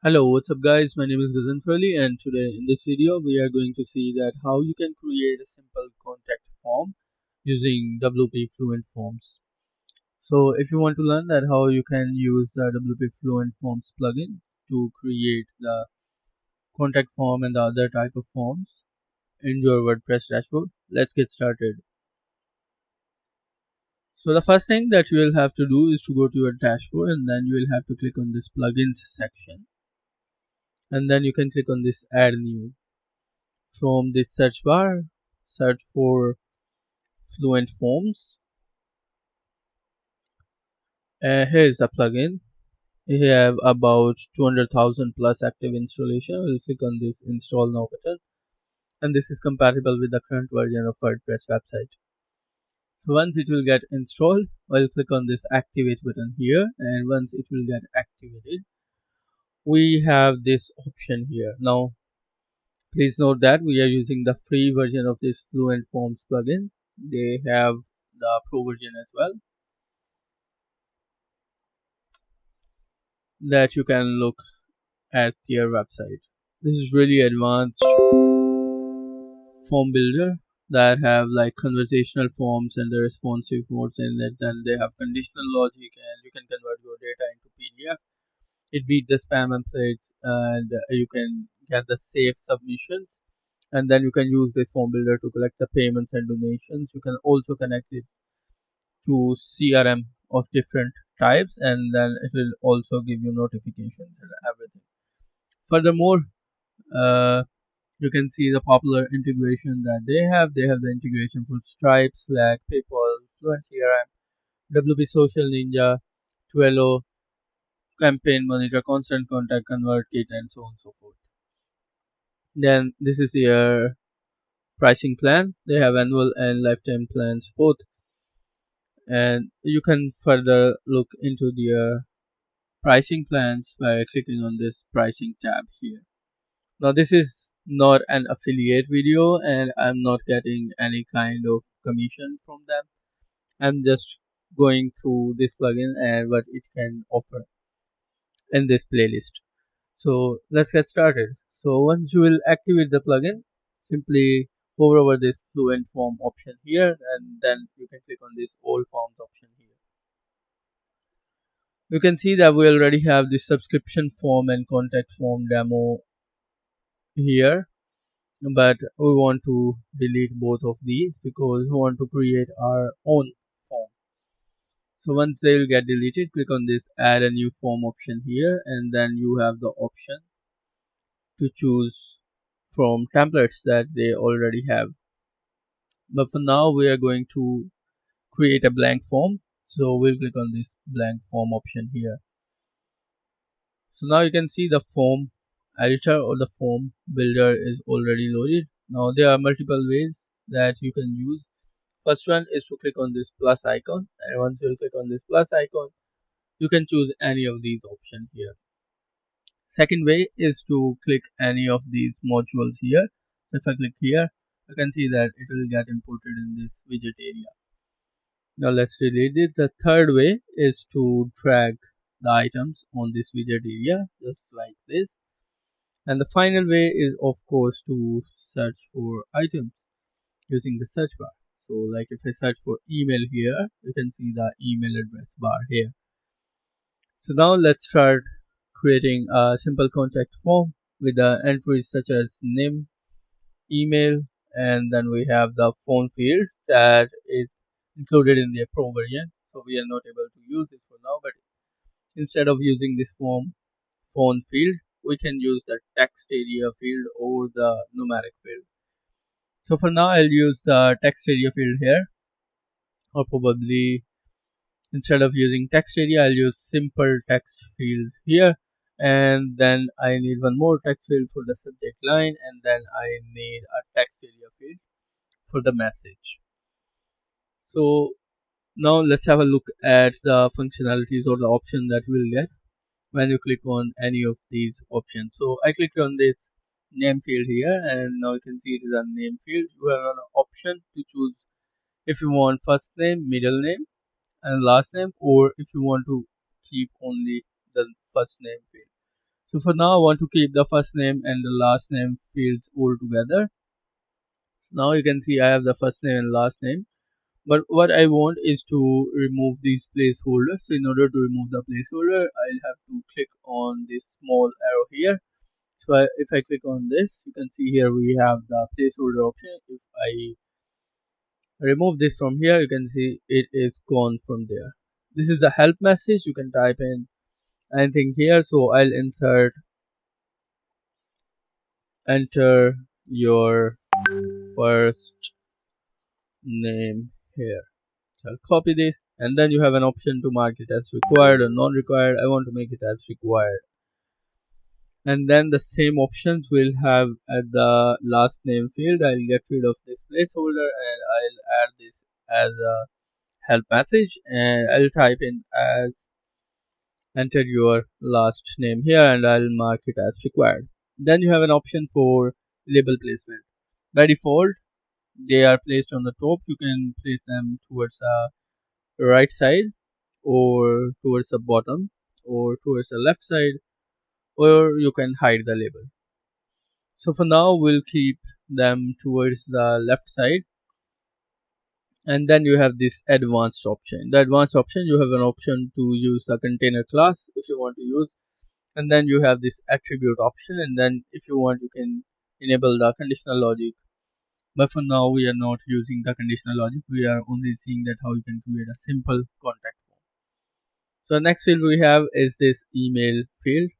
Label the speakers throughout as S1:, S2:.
S1: Hello, what's up guys? My name is Gazanfali and today in this video we are going to see that how you can create a simple contact form using WP Fluent Forms. So if you want to learn that how you can use the WP Fluent Forms plugin to create the contact form and the other type of forms in your WordPress dashboard, let's get started. So the first thing that you will have to do is to go to your dashboard and then you will have to click on this plugins section and then you can click on this add new. From this search bar, search for Fluent Forms. Here's the plugin. We have about 200,000 plus active installation. We'll click on this install now button, and this is compatible with the current version of WordPress website. So once it will get installed, I'll click on this activate button here, and once it will get activated, we have this option here. Now please note that we are using the free version of this Fluent Forms plugin. They have the pro version as well that you can look at their website. This is really advanced form builder that have like conversational forms and the responsive modes in it. Then they have conditional logic and you can convert your data into PDF. It beats the spam templates and you can get the safe submissions. And then you can use this form builder to collect the payments and donations. You can also connect it to CRM of different types and then it will also give you notifications and everything. Furthermore, uh, you can see the popular integration that they have. They have the integration for Stripe, Slack, PayPal, Fluent CRM, WP Social Ninja, Twilio, Campaign Monitor, Constant Contact, ConvertKit, and so on and so forth. Then this is your pricing plan. They have annual and lifetime plans both, and you can further look into their pricing plans by clicking on this pricing tab here. Now this is not an affiliate video and I'm not getting any kind of commission from them. I'm just going through this plugin and what it can offer in this playlist. So let's get started. So once you will activate the plugin, simply hover over this Fluent Form option here and then you can click on this All Forms option here. You can see that we already have this subscription form and contact form demo here, but we want to delete both of these because we want to create our own form. So once they will get deleted, click on this add a new form option here and then you have the option to choose from templates that they already have. But for now we are going to create a blank form, so we'll click on this blank form option here. So now you can see the form editor or the form builder is already loaded. Now there are multiple ways that you can use. First one is to click on this plus icon, and once you click on this plus icon, you can choose any of these options here. Second way is to click any of these modules here. If I click here, you can see that it will get imported in this widget area. Now let's delete it. The third way is to drag the items on this widget area, just like this. And the final way is of course to search for items using the search bar. So like if I search for email here, you can see the email address bar here. So now let's start creating a simple contact form with the entries such as name, email, and then we have the phone field that is included in the pro version. So we are not able to use this for now, but instead of using this phone field, we can use the text area field or the numeric field. So for now, I'll use the text area field here, or probably instead of using text area, I'll use simple text field here. And then I need one more text field for the subject line, and then I need a text area field for the message. So now let's have a look at the functionalities or the option that we'll get when you click on any of these options. So I clicked on this name field here and now you can see it is a name field. You have an option to choose if you want first name, middle name and last name, or if you want to keep only the first name field. So for now I want to keep the first name and the last name fields all together. So now you can see I have the first name and last name, but what I want is to remove these placeholders. So in order to remove the placeholder, I'll have to click on this small arrow here. So if I click on this, you can see here we have the placeholder option. If I remove this from here, you can see it is gone from there. This is the help message. You can type in anything here. So I'll enter your first name here. So I'll copy this, and then you have an option to mark it as required or non required. I want to make it as required. And then the same options we'll have at the last name field. I'll get rid of this placeholder and I'll add this as a help message, and I'll type in as enter your last name here, and I'll mark it as required. Then you have an option for label placement. By default they are placed on the top. You can place them towards the right side, or towards the bottom, or towards the left side, or you can hide the label. So for now we'll keep them towards the left side. And then you have this advanced option. The advanced option, you have an option to use the container class if you want to use, and then you have this attribute option, and then if you want you can enable the conditional logic. But for now we are not using the conditional logic. We are only seeing that how you can create a simple contact form. So next field we have is this email field.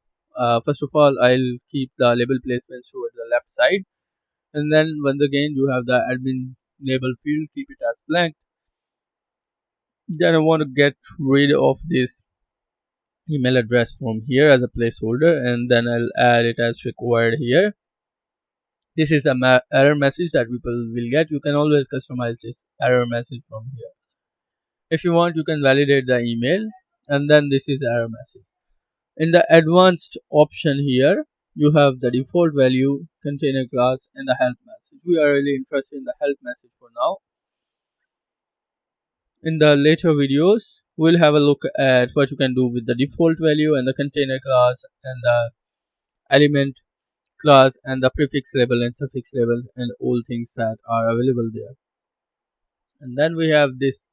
S1: First of all, I'll keep the label placement towards the left side, and then once again you have the admin label field, keep it as blank. Then I want to get rid of this email address from here as a placeholder, and then I'll add it as required here. This is a error message that people will get. You can always customize this error message from here. If you want, you can validate the email, and then this is the error message. In the advanced option here, you have the default value, container class, and the help message. We are really interested in the help message for now. In the later videos, we'll have a look at what you can do with the default value and the container class and the element class and the prefix label and suffix label and all things that are available there. And then we have this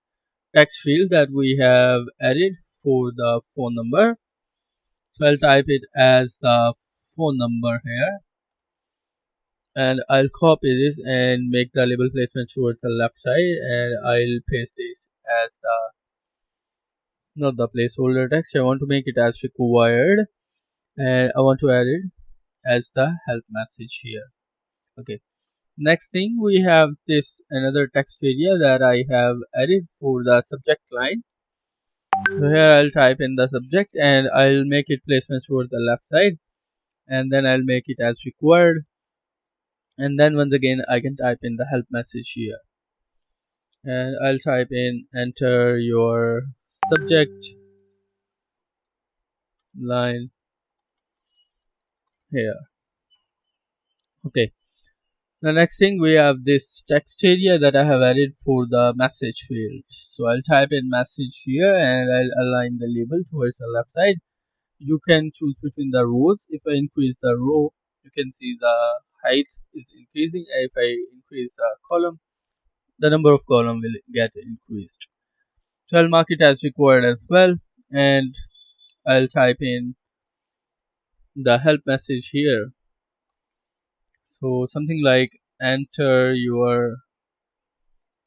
S1: text field that we have added for the phone number. So I'll type it as the phone number here, and I'll copy this and make the label placement towards the left side, and I'll paste this as the not the placeholder text. I want to make it as required, and I want to add it as the help message here. Okay, next thing we have this another text area that I have added for the subject line. So here I'll type in the subject and I'll make it placement towards the left side, and then I'll make it as required, and then once again I can type in the help message here, and I'll type in enter your subject line here. Okay, the next thing we have this text area that I have added for the message field. So I'll type in message here and I'll align the label towards the left side. You can choose between the rows. If I increase the row, you can see the height is increasing. If I increase the column, the number of column will get increased. So I'll mark it as required as well, and I'll type in the help message here. So something like enter your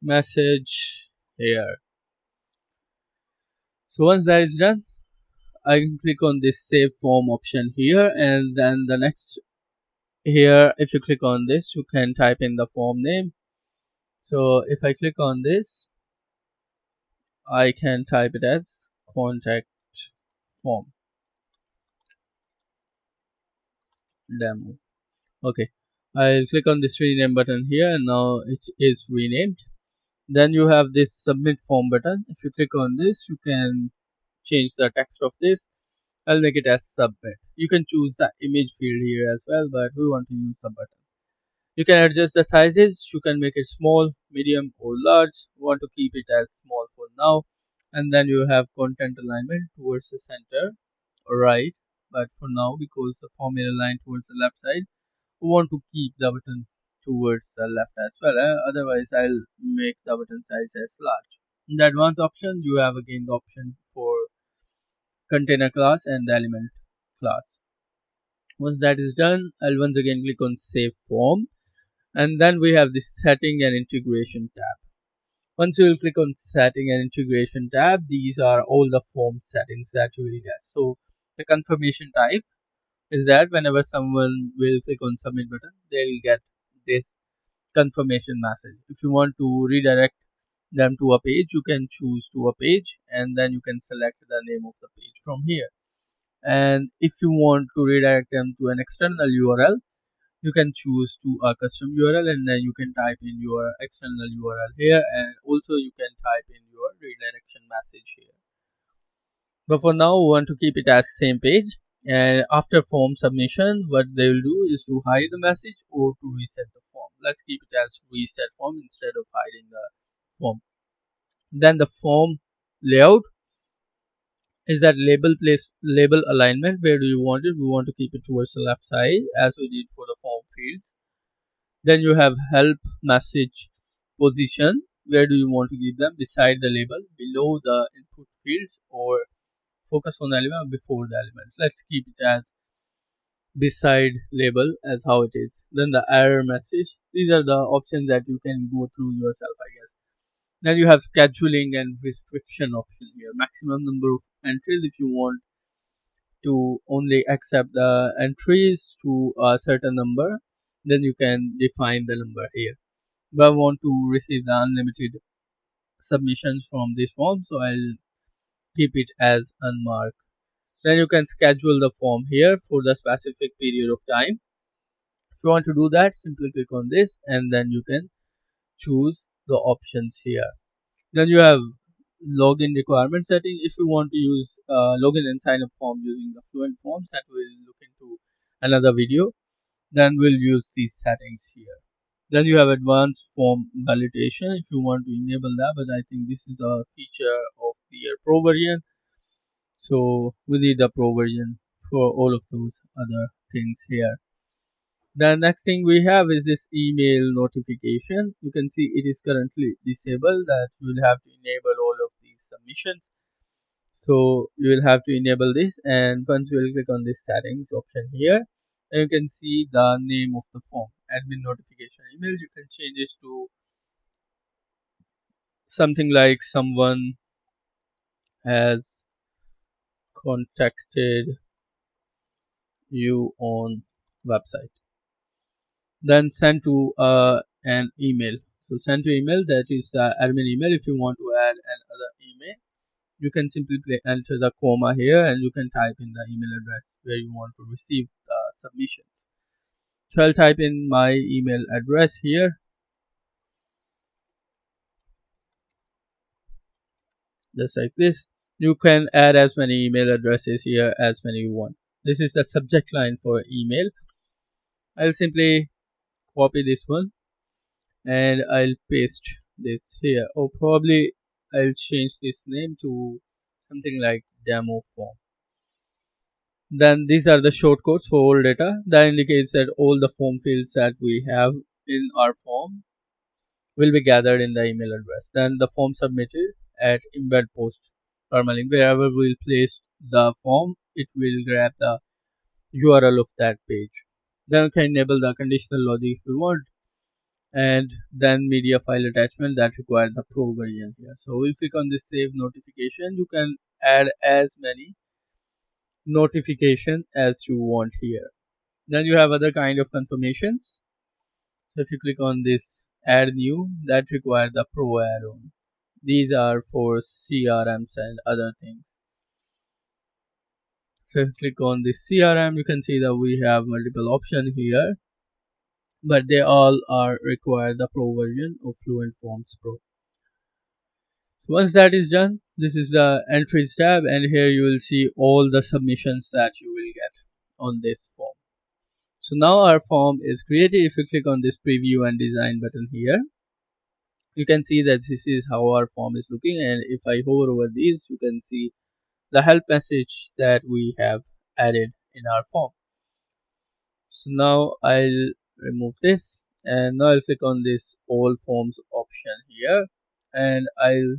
S1: message here. So once that is done, I can click on this save form option here, and then the next here, if you click on this, you can type in the form name. So if I click on this, I can type it as contact form demo. Okay, I'll click on this rename button here, and now it is renamed. Then you have this submit form button. If you click on this, you can change the text of this. I'll make it as submit. You can choose the image field here as well, but we want to use the button. You can adjust the sizes. You can make it small, medium, or large. We want to keep it as small for now. And then you have content alignment towards the center, right, but for now, because the form is aligned towards the left side, we want to keep the button towards the left as well. Otherwise, I'll make the button size as large. In the advanced option, you have again the option for container class and the element class. Once that is done, I'll once again click on save form, and then we have this setting and integration tab. Once you will click on setting and integration tab, these are all the form settings that you will get. So the confirmation type is that whenever someone will click on submit button, they'll get this confirmation message. If you want to redirect them to a page, you can choose to a page, and then you can select the name of the page from here. And if you want to redirect them to an external URL, you can choose to a custom URL, and then you can type in your external URL here, and also you can type in your redirection message here. But for now, we want to keep it as same page, and after form submission, what they will do is to hide the message or to reset the form. Let's keep it as reset form instead of hiding the form. Then the form layout is that label alignment. Where do you want it? We want to keep it towards the left side as we did for the form fields. Then you have help message position. Where do you want to give them? Beside the label, below the input fields, or focus on the element before the elements. Let's keep it as beside label as how it is. Then the error message. These are the options that you can go through yourself, I guess. Then you have scheduling and restriction option here. Maximum number of entries. If you want to only accept the entries to a certain number, then you can define the number here. But I want to receive the unlimited submissions from this form, so I'll keep it as unmarked. Then you can schedule the form here for the specific period of time. If you want to do that, simply click on this, and then you can choose the options here. Then you have login requirement setting. If you want to use login and sign up form using the Fluent forms, that we'll look into another video, then we'll use these settings here. Then you have advanced form validation if you want to enable that, but I think this is a feature of the Pro version, so we need the Pro version for all of those other things here. The next thing we have is this email notification. You can see it is currently disabled, that you will have to enable all of these submissions. So you will have to enable this, and once you will click on this settings option here, and you can see the name of the form, admin notification email. You can change this to something like someone has contacted you on website. Then send to an email. So send to email, that is the admin email. If you want to add another email, you can simply enter the comma here, and you can type in the email address where you want to receive the submissions. So I'll type in my email address here, just like this. You can add as many email addresses here as many you want. This is the subject line for email. I'll simply copy this one and I'll paste this here, or probably I'll change this name to something like demo form. Then these are the shortcodes for all data. That indicates that all the form fields that we have in our form will be gathered in the email address. Then the form submitted at embed post permalink. Wherever we'll place the form, it will grab the URL of that page. Then we can enable the conditional logic if we want, and then media file attachment that requires the Pro version here. So we'll click on this save notification. You can add as many notification as you want here. Then you have other kind of confirmations. So if you click on this add new, that requires the Pro add-on. These are for CRMs and other things. So if you click on this CRM, you can see that we have multiple options here, but they all are require the Pro version of Fluent Forms Pro. So once that is done, this is the entries tab, and here you will see all the submissions that you will get on this form. So now our form is created. If you click on this preview and design button here, you can see that this is how our form is looking, and if I hover over these, you can see the help message that we have added in our form. So now I'll remove this, and now I'll click on this all forms option here, and I'll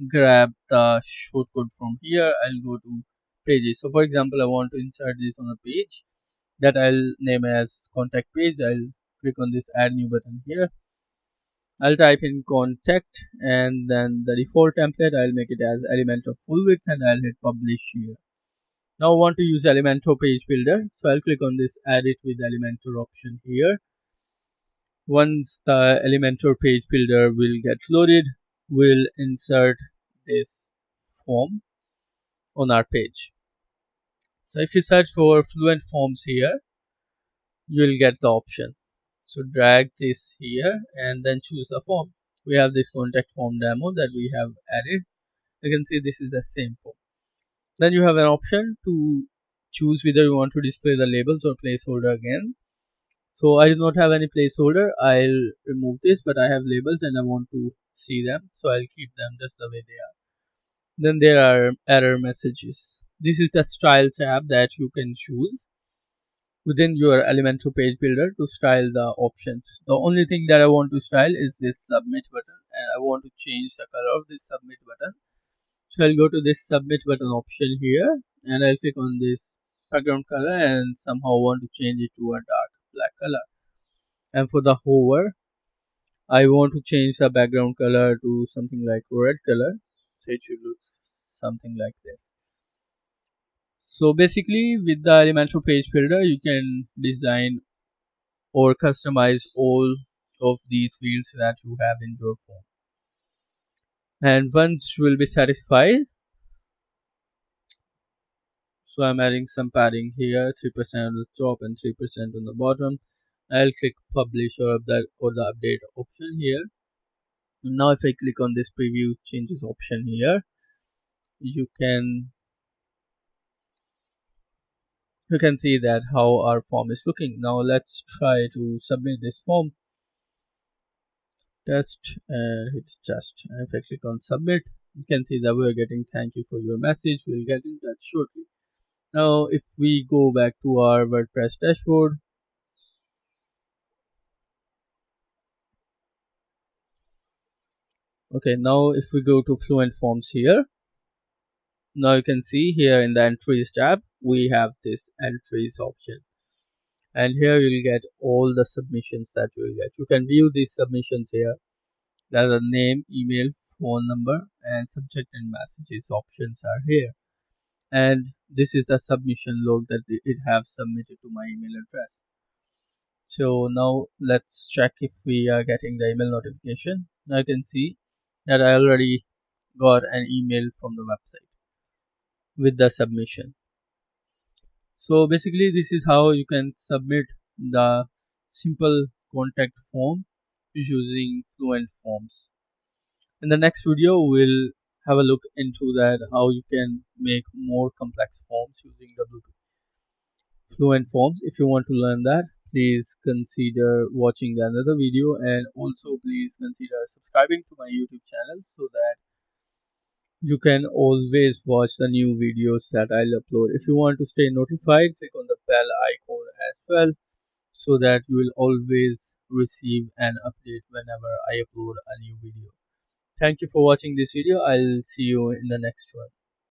S1: grab the shortcode from here. I'll go to pages. So for example, I want to insert this on a page that I'll name as contact page. I'll click on this add new button here. I'll type in contact, and then the default template I'll make it as elementor full width, and I'll hit publish here. Now I want to use elementor page builder, so I'll click on this add it with elementor option here. Once the elementor page builder will get loaded, we'll insert this form on our page. So if you search for Fluent forms here, you'll get the option. So drag this here and then choose the form. We have this contact form demo that we have added. You can see this is the same form. Then you have an option to choose whether you want to display the labels or placeholder again. So I do not have any placeholder. I'll remove this, but I have labels and I want to see them, so I'll keep them just the way they are. Then there are error messages. This is the style tab that you can choose within your Elementor page builder to style the options. The only thing that I want to style is this submit button, and I want to change the color of this submit button. So I'll go to this submit button option here, and I'll click on this background color and somehow want to change it to a dark black color. And for the hover, I want to change the background color to something like red color, so it should look something like this. So basically with the Elementor page builder you can design or customize all of these fields that you have in your form. And once you will be satisfied, so I'm adding some padding here, 3% on the top and 3% on the bottom. I'll click publish or the update option here. Now if I click on this preview changes option here, you can see that how our form is looking. Now let's try to submit this form. Test and hit test. And if I click on submit, you can see that we're getting thank you for your message. We'll get in touch shortly. Now if we go back to our WordPress dashboard, okay, now if we go to Fluent forms here, now you can see here in the entries tab we have this entries option, and here you'll get all the submissions that you will get. You can view these submissions here. There are name, email, phone number, and subject and messages options are here. And this is the submission log that it have submitted to my email address. So now let's check if we are getting the email notification. Now you can see that I already got an email from the website with the submission. So basically this is how you can submit the simple contact form using Fluent forms. In the next video we'll have a look into that how you can make more complex forms using Fluent forms. If you want to learn that, please consider watching another video, and also please consider subscribing to my YouTube channel so that you can always watch the new videos that I'll upload. If you want to stay notified, click on the bell icon as well so that you will always receive an update whenever I upload a new video. Thank you for watching this video. I'll see you in the next one.